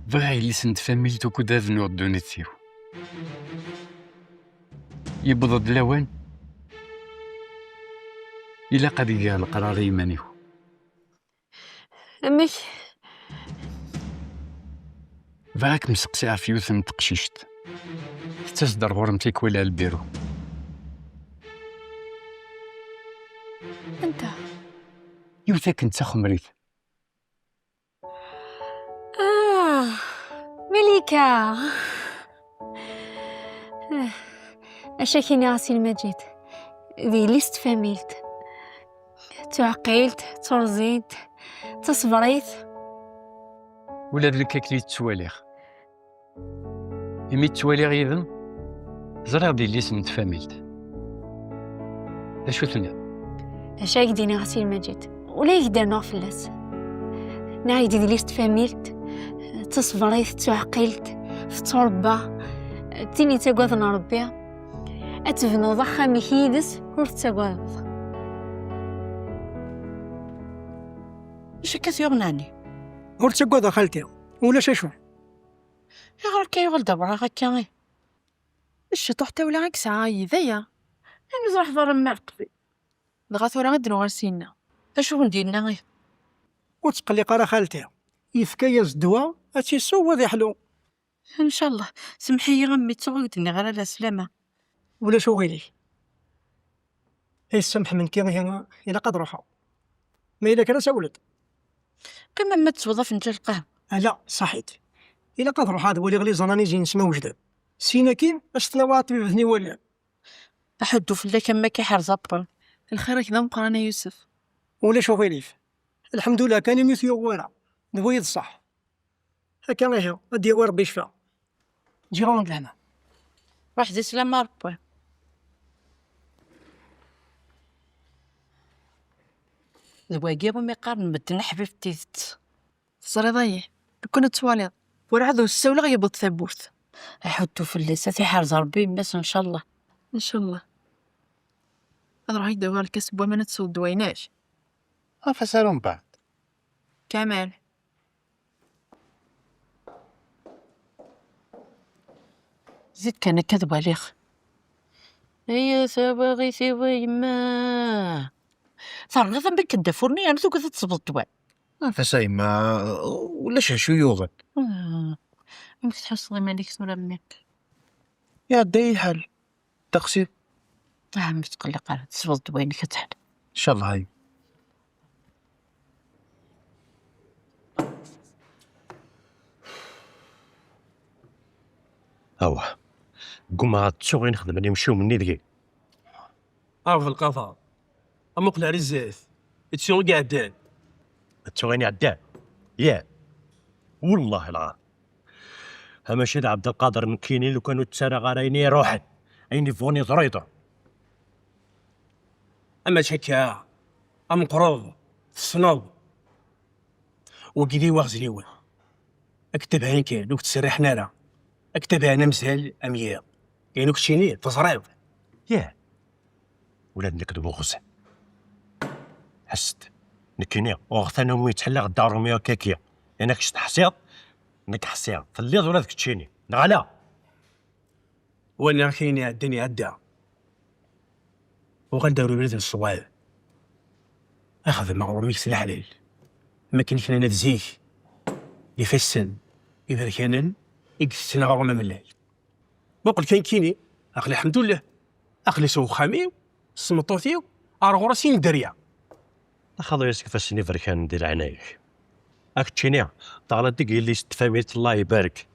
بغا يلسنت فاميلتو كودا ذنو الدونيتيو يبضض لوان إلا قد يجي القرار يمانيو أمك فاك مسقسي عفيوث تقشيشت تصدر غرمتك ولا البيرو أنت يوثا كنت خمريت مليكة أشاكيني غاسي المجيد ذي ليست فاميلت تعقيلت ترزيت تصبريت ولا ذلك كلي تسواليخ إمي تسواليغ يذن زرع دي اللي سنت فاميلت أشو ثنيا أشاك ديني غاسي المجيد ولا يقدر نغف الناس نايدي ذي ليست فاميلت تصبريت تعقيلت في تربة تيني تقوذنا ربي أتفنو ضخة مكيدس ورث تقوذ اش كثيرناني ورث تقوذ خالتي ولا شاشو يا غير كي يغل دبر هكا اش طحت ولا غيك ساعه ذيا انا زرح ضر مرقبي دغات ولا غدنو غير سينا اشو نديرنا غير وتقلي قرا خالتي يفكايز الدواء اتي سوا ذي حلو ان شاء الله سمحي يا غمي تغودني غير على سلامه ولا شو غيلي السمح من كي الى قد روحها ما الا كان سولد كما ما توظف انت القهوه لا صحيت الى قد روح هذا ولي غلي زناني زين نسمع وجدان سينا كي اش تنوات بذني ولا احدو في الله كما كيحر زبر الخير كذا مقرانا يوسف ولا شو غيلي الحمد لله كان يميثيو ورا نبغي الصح هكا غير ادي ربي يشفى جي غوند لهنا واحد سلامه ربي الواقي ما يقارن بدنا حبيبتي صري ضيه كنت تواليض ورعدو السولة غيبط ثبوت احطو في اللسات يحرز ربي بس ان شاء الله ان شاء الله هذا راح يدور الكسب وما نتسود دويناش فسالهم بعد كمال زيد كان كذب عليك هي سواغي سوي ما صار ذنبك كدفورني انا تو كنت تصبط دواء فسايما ولا شو يوغن ممكن تحس غير مالك سورة منك يا دي حل تقسيم عم تقلق على تصبط دواء انك تحل إن شاء الله هاي أوه قوم هاد تشوغي نخدم اللي مشيو مني دقيق عارف القفا أمقلع رزاث تشوغي قاعدين تشوغيني عدان يا والله العظيم همشي عبد القادر نكيني لو كانوا تسارع غاريني روحي عيني فوني ضريضة أما شكا أم قروض الصنوب وقيدي واغزليوه أكتبها هين كاين لوك تسرح نارا أكتبها أنا مسهل أمياء كاين لوك تشيني تصريض يا ولاد نكذبو غزة حست نكيني وغثانا مي تحلى غدارو ميا كاكيا انك شت حسيط انك حسيط فالليض ولا ذاك تشيني نغلا وانا كاين الدنيا عدا وغندارو بلاد الصواب اخذ مغرور ميكس الحلال ما كاين كنا نتزيك يفسن اذا كان يكسنا غرنا من الليل بقول كاين كيني اخلي الحمد لله اخلي سو خامي سمطوتيو ارغ راسين دريا اخذ ياسك فاسني فركان ندير عنايك اك تشينيا طالت ديك اللي استفاميت الله يبارك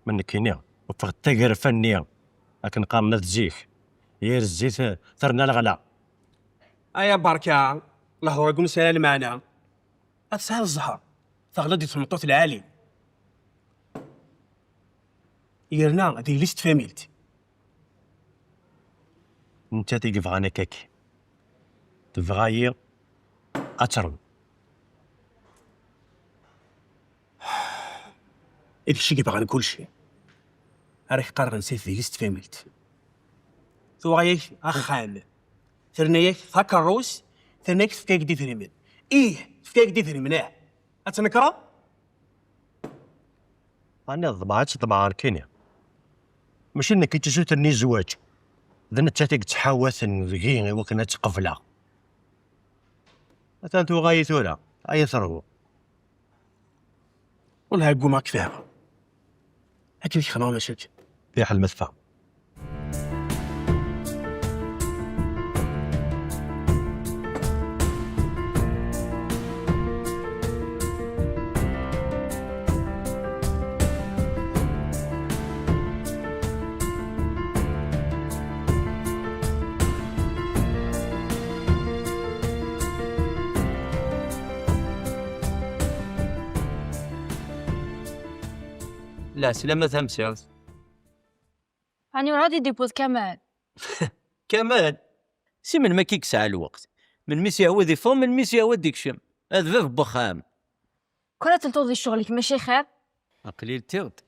من كينيا وفغت تاقر فنيا لكن قامنا تزيك يا الزيت ثرنا الغلا ايا بركه الله يقول سلام معنا أتسهل الزهر فغلدي تمطوت العالي يرنا هذه ليست فاميلتي انت تيقف غانا كاكي تفغاير اترن إذا شي كيبغى كل شيء راك قرر نسيت في ليست فاميلتي ثوغايك اخان ثرنيك ثاك الروس ثرنيك فكاك دي ثريمن فكاك دي ثريمن اتنكرا أنا ضمعت ضمعان كينيا ماشي انك تجوتني زواج ذن تاتيك تحاوث ذكي وكنا تقفلا مثلا تو غايثولا أي ثروة والله أقول معك فيها أكيد خلاص مشيت في حل مدفع. لا سلامة تمسيرت راني راضي ديبوز كمال. كمان سي من ما كيك ساعة الوقت من ميس يعود يفهم من ميس يعود يكشم هذا فاف بخام كنا تلتوضي شغلك ماشي خير. قليل تيرد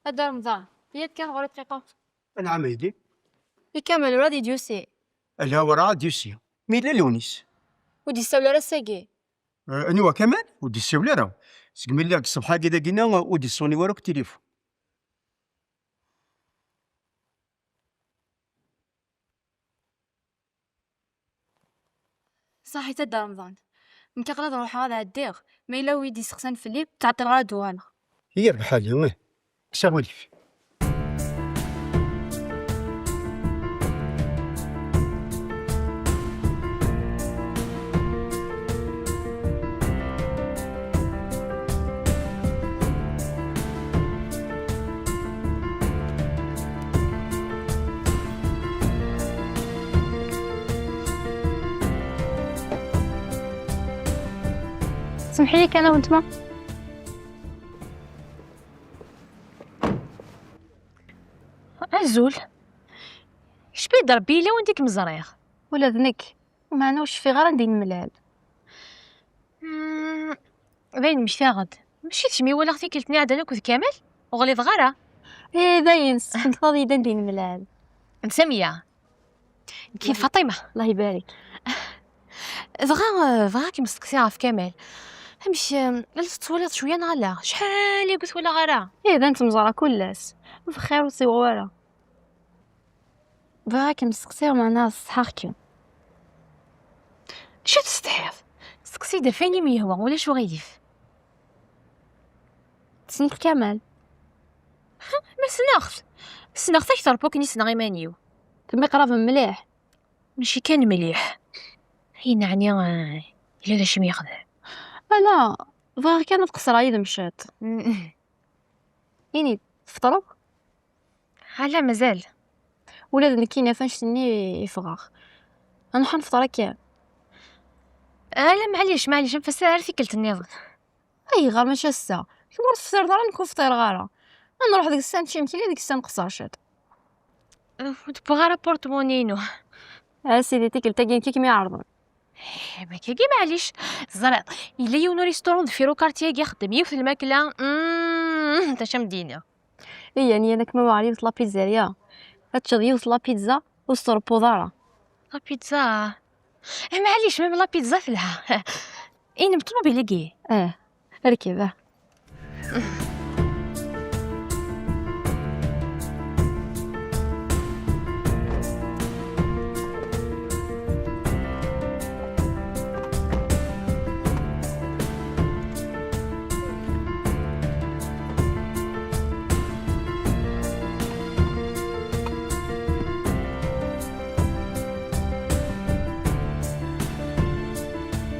هذا رمضان هي كان غير دقيقة أنا عميدي كمال راضي ديوسي الهورا ديوسيا ميلا لونيس ودي سولا راساكي. أنوا كمان ودي السولة راه سقمي لك الصبحة كذا قلنا ودي الصوني وراك التليفون. صحيت هذا رمضان مكاقلا نروح هذا الدير ما إلا ويدي سخسان في الليل تعطي الغا دوانة. هي بحال واه سوالف. سمحي لي انا وانتما. عزول اش بيد ربي الا وانتك مزريغ ولا ذنك ومعنا واش في غير ندير الملال. باين مش غد ماشي تشمي ولا اختي كلتني عاد انا كنت كامل وغلي ضغاره ايه باين كنت فاضي ندير الملال. مسميه كيف فاطمه الله يبارك. فغا كي مستقسي في كامل مش لست توليت شويه نغلا شحال قلت ولا غرا ايه اذا انت مزرعه كلاس بخير وصواره باك مسقسيو مع ناس صحاكم. شو تستحيض سقسي دفاني مي هو ولا شو غيديف تسنك كمال ما سنخت اكثر بوكني سنغي مانيو تمي قراب مليح ماشي كان مليح هي نعني الا داش مي يخدع لا فاغ كانت قصرة إذا مشات يعني فطروا لا مازال ولاد نكينا فنشتني فغاغ انا حنفطر كان. لا معليش نفسر عارفي كلت النظام اي غير ماشي الساعه كيما تفطر دار نكون فطير غاره نروح ديك الساعه نمشي لي ديك الساعه نقصر شاد تبغى رابورت مونينو سيدي تيكل تاكين كيك ما يعرضون ما كي معليش زرع الا يونو ريستورون فيرو كارتيه يخدم يوث الماكله انت شمدينا اي يعني انا كما عرفت لا بيتزاريا هتشغيوث لا بيتزا وستربو دارا لا بيتزا معليش ما لا بيتزا فلها اين مطلوب بلاقي ركبه.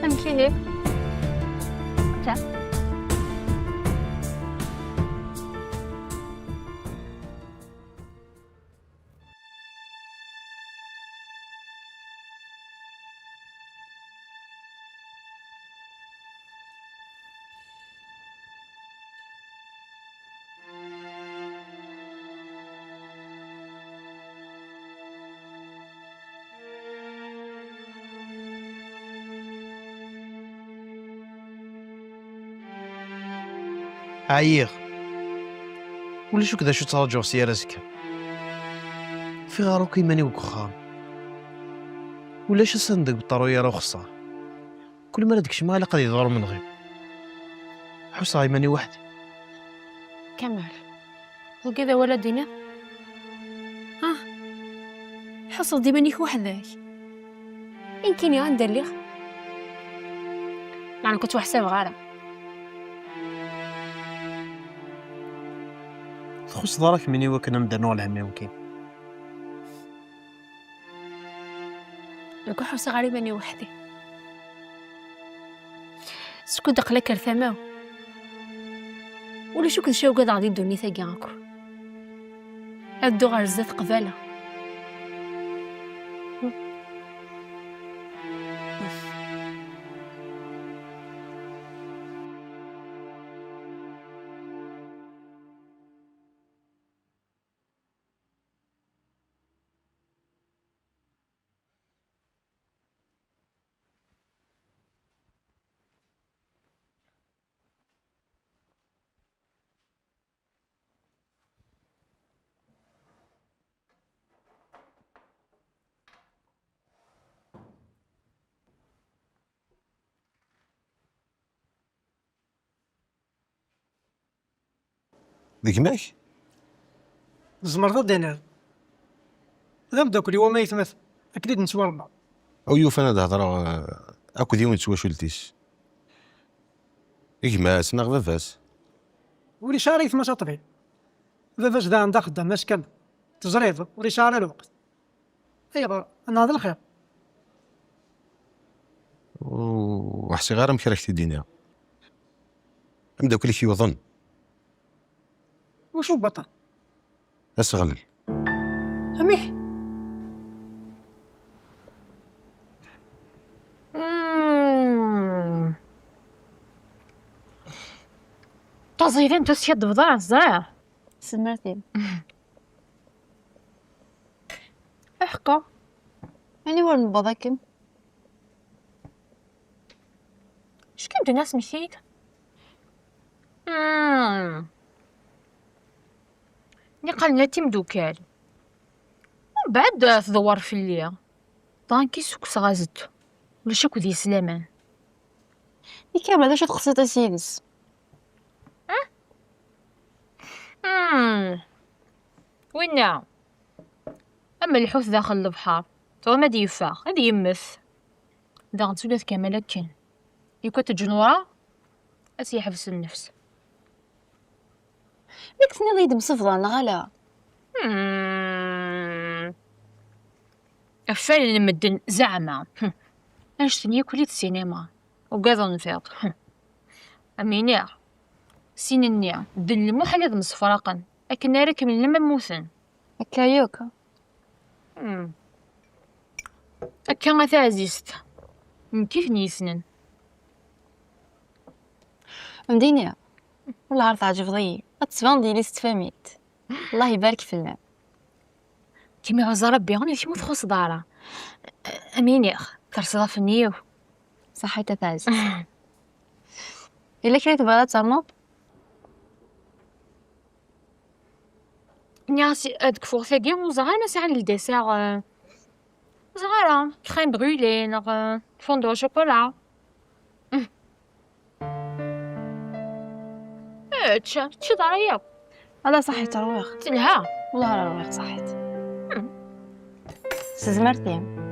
امشي تا عييغ ولا شو كذا شو تراجع سيارتك في غاروك يماني وكخام ولا شو صندق بالطرويه رخصه كل ما ردك شمال قد يضر من غير حوس يماني وحدي كمال. وكذا ولا دينا حصل ديما نيك وحداك. يمكن يا ندير ليك. يعني كنت وحساب غارة. تخص دارك مني وكنا مدرنو العمي يمكن. لو حرص غريبة اني وحدي. سكو دق لك الثماو. ولا شو كنت شو قد غادي دوني ثاقي غاكو. هادو غير زات قبالة. ديك ماك زمرت دينار. ذا مداكلي وما يتمثل. أكيد نتوربع. او يوف انا تهضر اكو ديما نتواشلتيش إجماس ناغ فافاس ولي شاريت ما شاطبي. فاش ذا عندها خدام ماش كان تجريد ولي شاري الوقت. ايوا انا هذا الخير. وحسي غير مكرهتي الدنيا نبداو كل شي يظن وشو بطل اسغل اميح تزيدين تسيد بضاعة زاه سمرتي. احقا يعني وين بضاكم؟ اش كنت ناس مشيت نقل نتي مدوكال ومن بعد تدور في الليل طانكي سوك صغازت ولا شكو ذي سلامان كامل هذا شو تقصد اسيدس. وينا اما الحوت داخل البحر تو ما دي يفاق هذه يمث دا غنتولات كامل كان يكو تجنورا اسي يحبس النفس ليك تني الله يدم صفضة انا غلا. أفعل المدن زعما اش تنيا كلية السينما وقاذا نفيق أمينيا سينيا دل محل هذا مصفراقا أكن نارك من لما موثن كايوكا. أكا غاثا عزيزت من كيف نيسنن مدينة والله عرفت عجب ضي أتصفان ديالي استفاميت. الله يبارك في الماء. كيما غزا ربي غني شي متخص دارا أمينيا ترصدا في النيو صحيت تعز. إلا كريت بغات ترنوض ناسي هادك فوق ثاقي وزغا ناسي على الديسير زغارة كريم بغولي نغ فوندو شوكولا تشي دارا هذا صحيت ترويخ. تلها والله على رويخ صحيت. سزمرتي.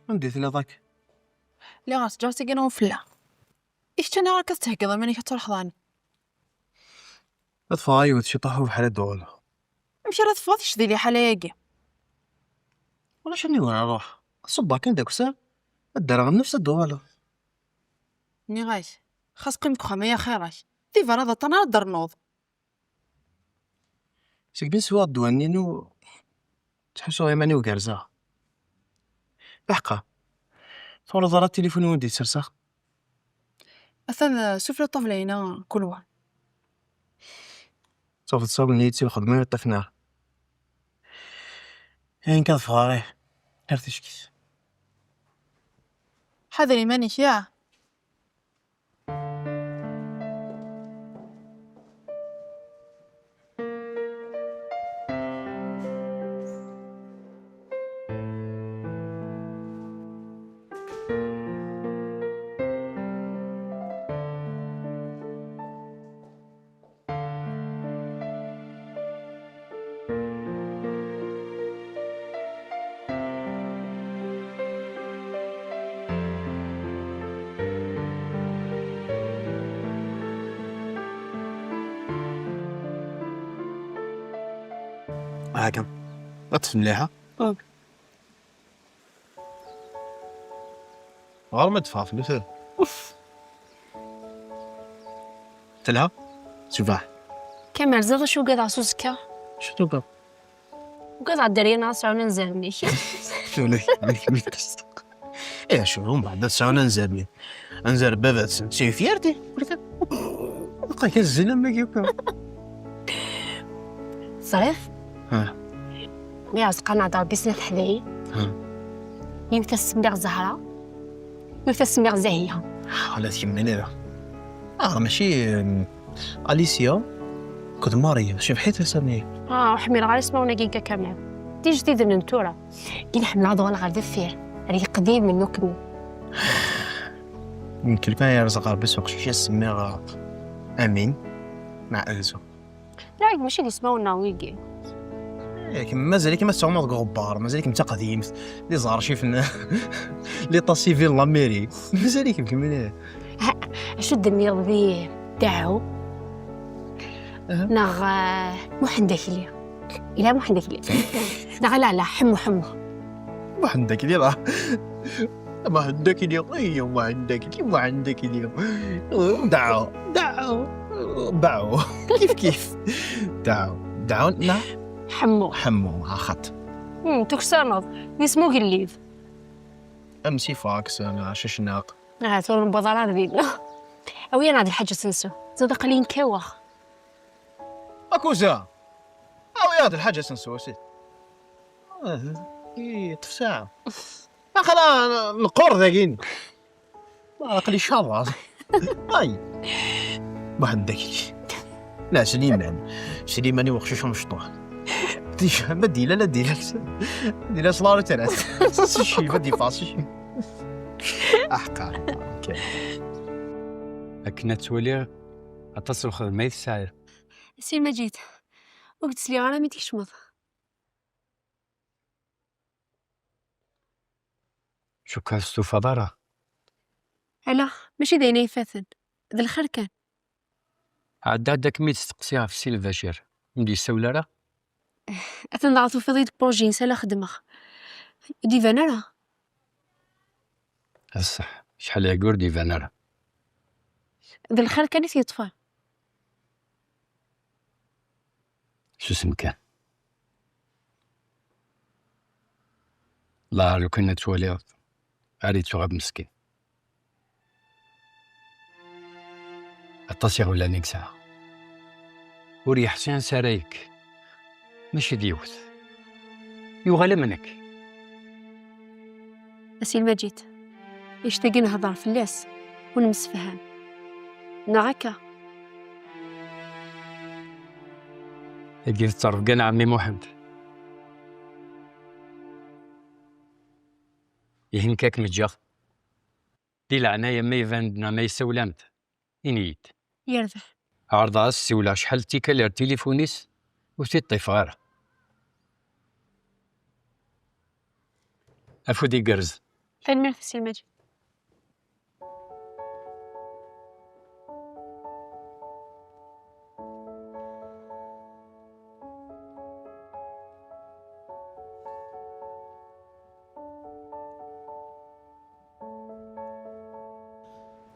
نديت لي ذاك اللي غاس جاتي كنا وفلا ايش تاني راك تهكض ماني كترحضاني اطفاي وتشي طاحو بحال الدول مشي راه تفاضيش ديالي حلاياكي ولا شني وين نروح صبا كان داك الساعه الدار غير نفس الدوالة ني غايش خاص قيمك خما يا خيراش دي فرا طنا دار نوض سيك بين سوا الدوانينو تحسو يماني وكارزا بحقا فورا ضرا التليفون ودي سرسخ اثن سفلة طفلينا كل واحد صوفت تصاب نيتي الخدمة طفناه هين كذا فغاري غير تشكيس. حذري مانيش يا هاكم غتف مليحة. غير ما دفع فلوس تلها تفاح كمال زاد شو قاعد عسوسكا شنو بقى وقاعد عالدريه ناس عاونا نزرني. شو لك ملك تصدق ايه شو بعد ساونا نزرني انزر بابا شي فيرتي بقى كزنا ما كيبقى صريف ها مي عزقنا دار بيسنا حداي يمثل السمير زهرة يمثل السمير زاهية. خلاص كملنا ماشي اليسيا كنت ماريا شوف حيت سمي وحمير غير اسمه وناقيكا كامل دي جديد من نتورا كي حمل عضوان غير دفير هذه قديم من نكمل يمكن كان يرزق ربي سوق شي سمير امين مع انزو لا ماشي اللي اسمه ناويكي لكن مازال كيما تعمر غبار مازال كيما قديم لي زار شي فن لي طاسيفيل لاميري مازال كيما شو الدمير ذي دعو نغ محندك لي إلا محندك لي نغ لا حمو ما عندك لي راه ما عندك لي ما عندك لي ما عندك لي دعو باعو كيف دعو لا حمو اخت تكسرنض نسمو قليف امسي فاكس انا ششناق ثور البضارات ذينا اويا نادي الحاجة سنسو زاد قليل كوخ اكوزا او يا الحاجة سنسوسي تفساع ما خلا نقر ذاكين ما قلي شابه هاي ما عندك لا سليماني وخشوش مشطوح ما ديلا لا ديلا صلارو ثلاث شي ما دي فاصي احقر أكنا تولي أتصل خدمة الساعة سير ما جيت وقلت لي أنا ميتي شمض شو كاستو فضارة ألا ماشي داينا يفاثن ذا الخير كان عدادك ميت تقصيها في السيل البشير مدي السولارة أتنضعطو في ضيط بروجي نسالا خدمة دي فانارا الصح شحال يقول دي فانارا ذا الخير كان يطفى شو اسم كان لا لو كنا تولي عادي تغاب مسكين التصيغ ولا نكسا وري حسين سرايك ماشي ديوث يغلى منك أسيل ما جيت يشتاقي نهضر في اللاس ونمسفهام نغاكا يجي تعرف قنا عمي محمد يهنكاك متجاخ دي العناية ما يفندنا ما يسولامت إنيت يرذح عرضها السولة شحال تيكالير تليفونيس وتي فغارة أفودي قرز فين مرث أسيل ما جيت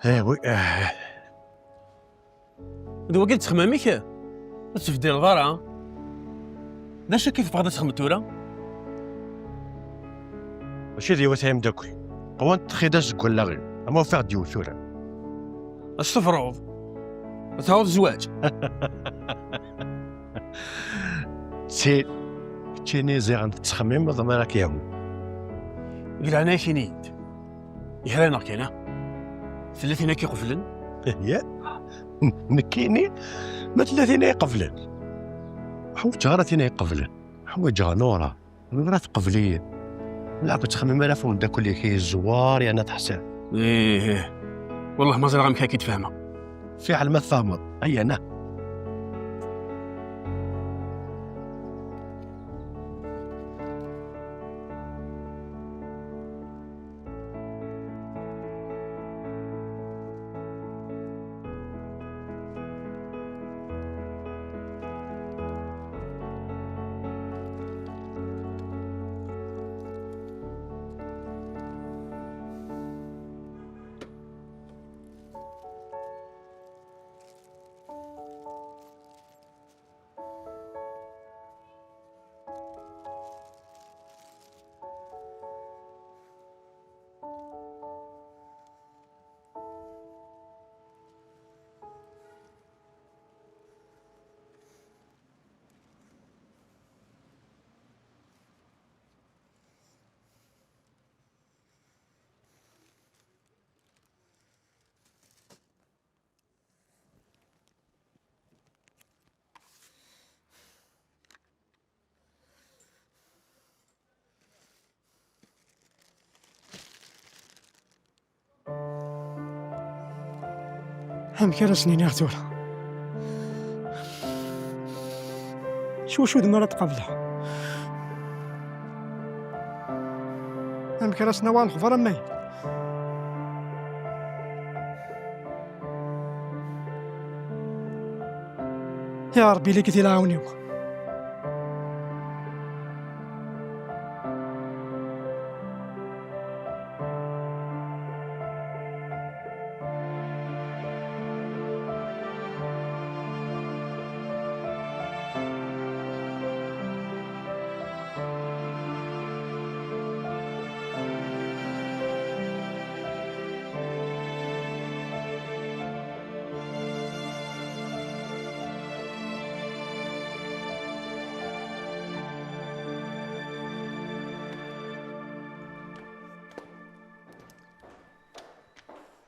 وي دابا قلت خمامك تفدي الغارة داش كيف بغات تخمم تورا ماشي ديوث هايم داكل قوان تخيداش تقول لا غير اما فيها ديوثورا اش تفرض تعوض الزواج سي تشينيزي عند التخميم ولا راك ياهو. إلى أنا كينيد يهرانا كينا ثلاثين كيقفلن يا نكيني ما 30 يقفلن حوايج غارتين يقفلن حوايج نورا نورا تقفلين لا كنت تخمم انا فون داك اللي كاين الزوار يعني تحسن إيه والله ما زال غير تفهمها في علم الثامر اي انا هم كرا سنين يا غتورة شو دمرت قبلها هم كرا سنوال الخفر أمي يا ربي ليك تلاعوني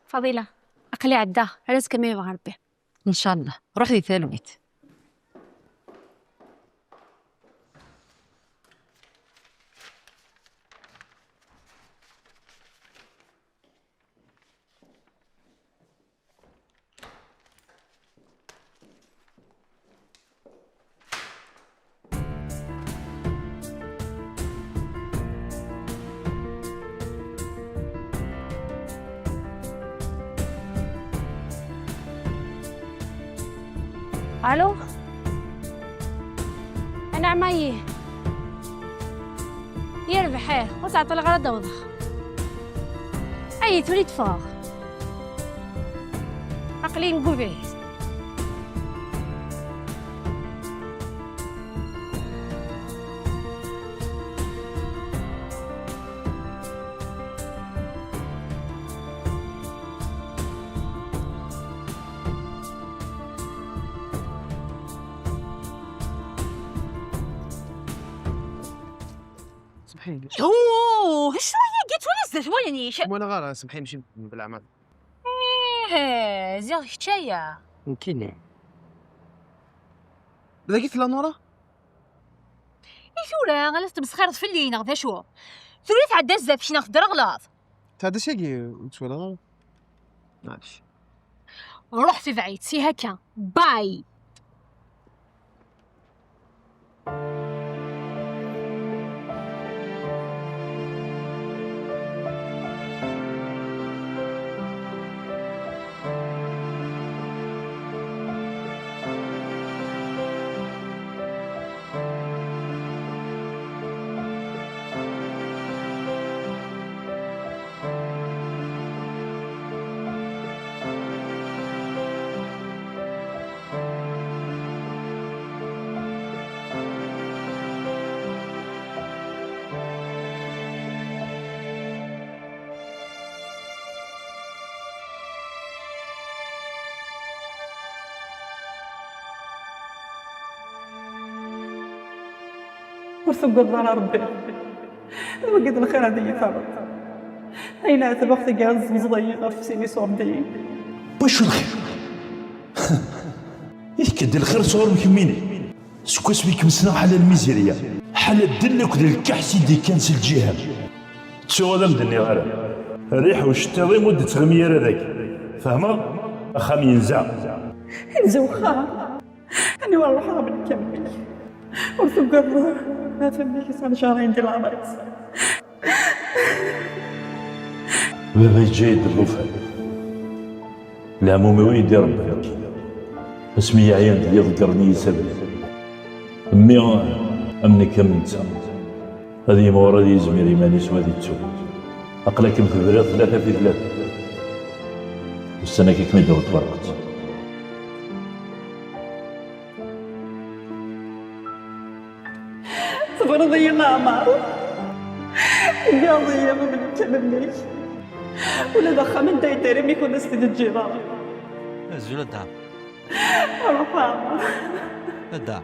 فضيلة أقلي عداه رزق ما يبغى ربي. ان شاء الله روح لي ثالث. ألو أنا عمايه يا بخير وتعطي الغرض وضخ أي تريد فراغ عقلي نقول به سمحيلي اوه شويه قلت ولا شويه نيش وانا غير سمحيلي نمشي بالاعمال ايه زي حكايه يمكن بدا قلت لا نورا يشولا غلست مسخرت في اللي نغدا شو ثريت عاد الزاف شي ناخذ غلاط هذا شيء ولا معلش روح في بعيد سي هكا باي. ورثو قدر ربي وقد الخير هذه ثابت أين أتى وقت جاز مزضيقة في سيني صوردين واش الخير؟ إيه كدير الخير صور مكميني سكوس بيك مسنا على الميزيريا حال الدلك ذي الكحسي دي كانس الجهة تسوى ذا مدني غير ريح وشتاوي مدة غميرة ذاك فهمه؟ أخام ينزع زوخا أنا والله حابب نكمل ورثو قدر ما فهمني كيسان شهرين ديال العمريس بابا جايد الرفع العمومي وين يدير ربي اسمي عيان اللي يذكرني سبب امي امني كم هذه مورا دي زميري ماني سوا دي تسوق اقلك مثبرات 3 في 3 والسنه كيك ما يدور تبرقت صبر ضينا عمار قاضية ما بنكملنيش ولا دخل من دايتاري ما يكون نستيد الجيران نزول الدار رحمة الدار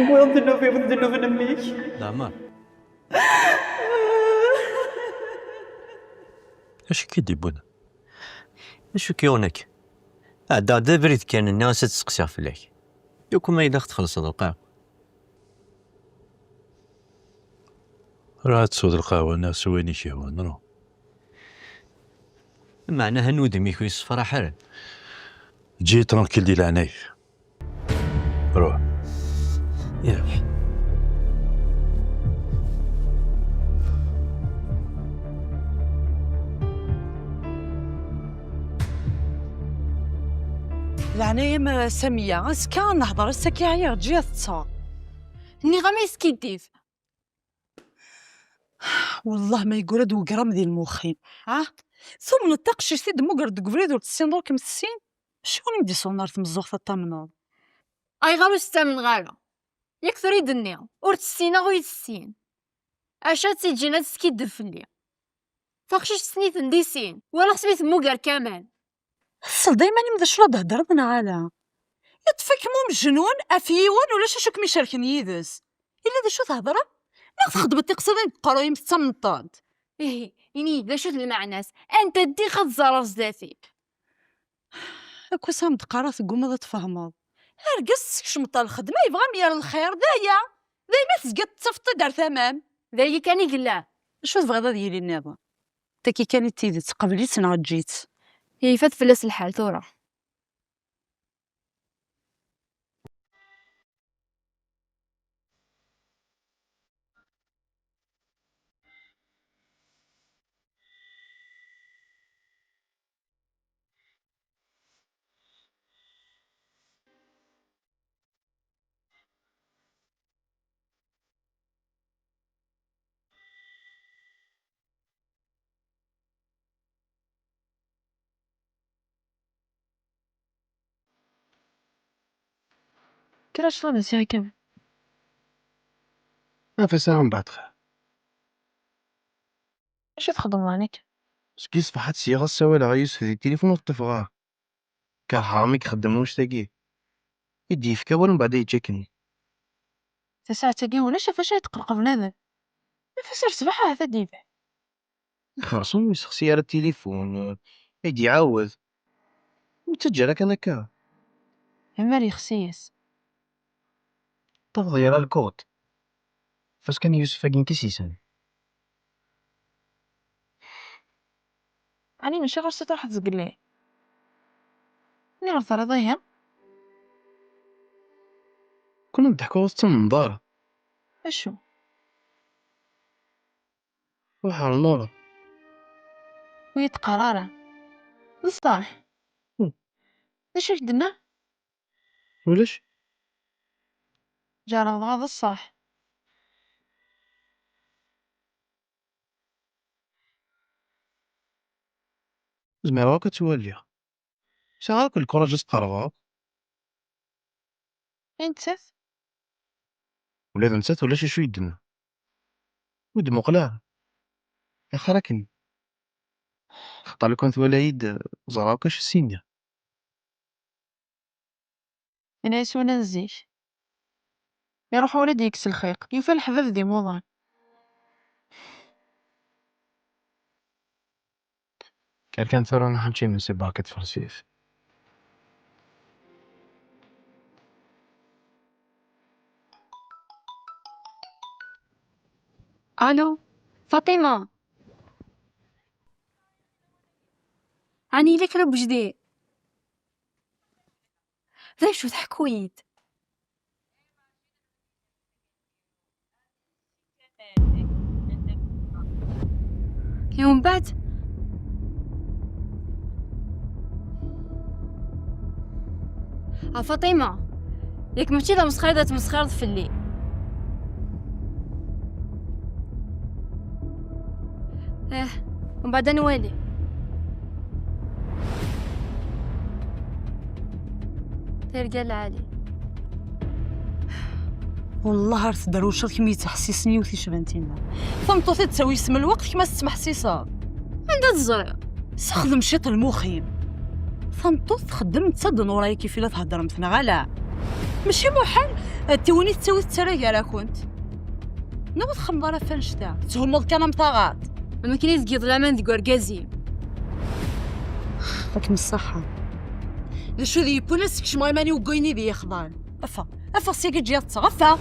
بويا ندنو فيه ندنو في نميك دامر اش كيدي بونا؟ شو كيونك دا بريد كان الناس تسقسي فيك يوكم ما إلا تخلص هاد القهوة راه تسود القهوه الناس وين يشيهون نرو معناها نودم يكون يصفر حرا جي ترانكيل ديال عناي روح ياك العناية ما سامية اسكان نهضر الساكي عيا تجي تصا ني غاميس كيديف والله ما يقول هادو قرام ديال المخين ثم نتقشي سيد مقرد قبريد ورتسين كم السين شكون يدي صونار تمزوخ تامناض اي غامو ستامن غالا يكثر يدنيا ور تسينا غو يتسين اشا تيجينا تسكيد فلي فاخشيش سنيت نديسين ولا خصني تموقر كمان الصل دايما يمدى شرا هضرنا على يطفيك مو مجنون افيون ولا شاشك مشاركن يدس الا دا شو تهضره ناخذ خدمتي قصدين قرايه مستمطاد ايه يني لا شوت المعناس انت دي خد زرف زاتيك اكو سام تقرا تقوم هذا تفهمض هرقص شمطا الخدمه يبغى مير الخير دايا دايما تسقط تصفط دار ثمام ذاي كان يقلا شو تبغى هذا ديالي النظام تاكي كانت تيدي تقبلي سنة جيت هي فات فلس الحال ثورة كرا شلون نسيها كم ما في ساعة من بعد خير اش تخدم رانيك سكي صبحت سيغة سوا العيس في التليفون والطفغة كان حرامي يخدم واش تاقي يدي يفكا ولا من بعد يتجاكني تسعة تاقي ولا شاف شي تقرقب هذا ما فسر صباح هذا ديبه خاصو يسخ سيارة التليفون يدي يعاود وتجرك انا كا همالي خسيس تفضي على الكود فاش كان يوسف فاقين كيسيسان أنا نشغل ستراح تزقلي أنا غرثة رضيها كنا نضحكوا وسط النظارة أشو وحال النور ويت قرارة الصح ليش واش درنا ولاش جا رمضان الصح زميرا كتولي شغالك الكرة جات قرغا فين تسات ولا نسات ولا شي شوي دنا ود مقلع يا خراكني خطا لو كانت ولايد زراوكاش السينيا أنا يسوى نزيش يروح ولد يكس الخيق يوفى الحباب دي موضان. كان ثورة نحكي من سباكة فرسيس. الو فاطمه، راني لك رب جديد. ذا شو تحكويت؟ يوم بعد فاطمه، ياك ماشي ذا مسخره تمسخر في الليل. ومن بعد نوالي. ترجع العالي. والله عرفت دروشة كمية تحسسني وثي شبنتينا فمطوثي تسوي اسم الوقت كما تسمح حسيسة عندها الزرع سخدم شيط المخيم فمطوث خدم تصدن وراي كيف لا تهضر مثنا غلا ماشي محال توني تسوي التراجع راه كنت نبغى تخمر فنشتا تهمض كان مطاغات ما كاين تقيض العمان ديك وركازي. راك من الصحة شو ذي بوليس كشماي ماني وقيني ذي يخضان افا سيكي جيات افا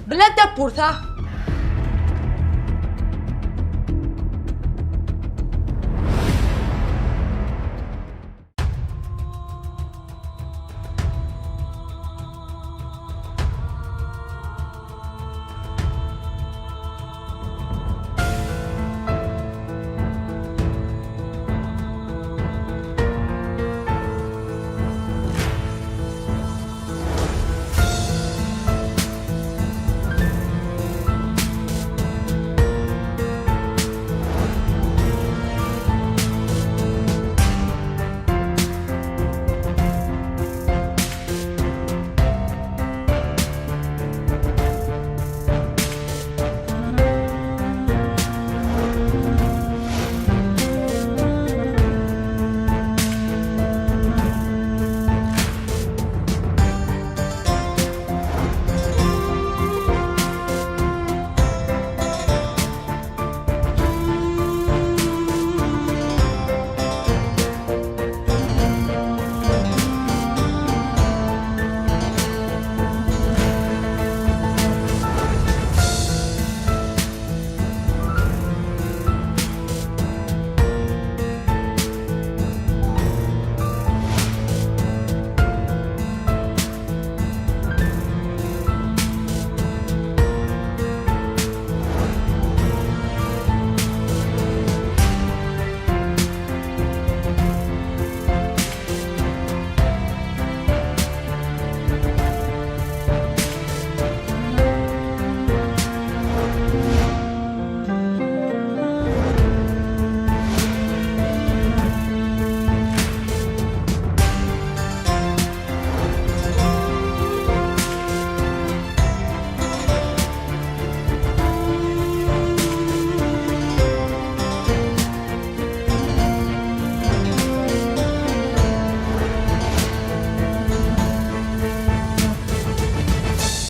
بلا دابورتا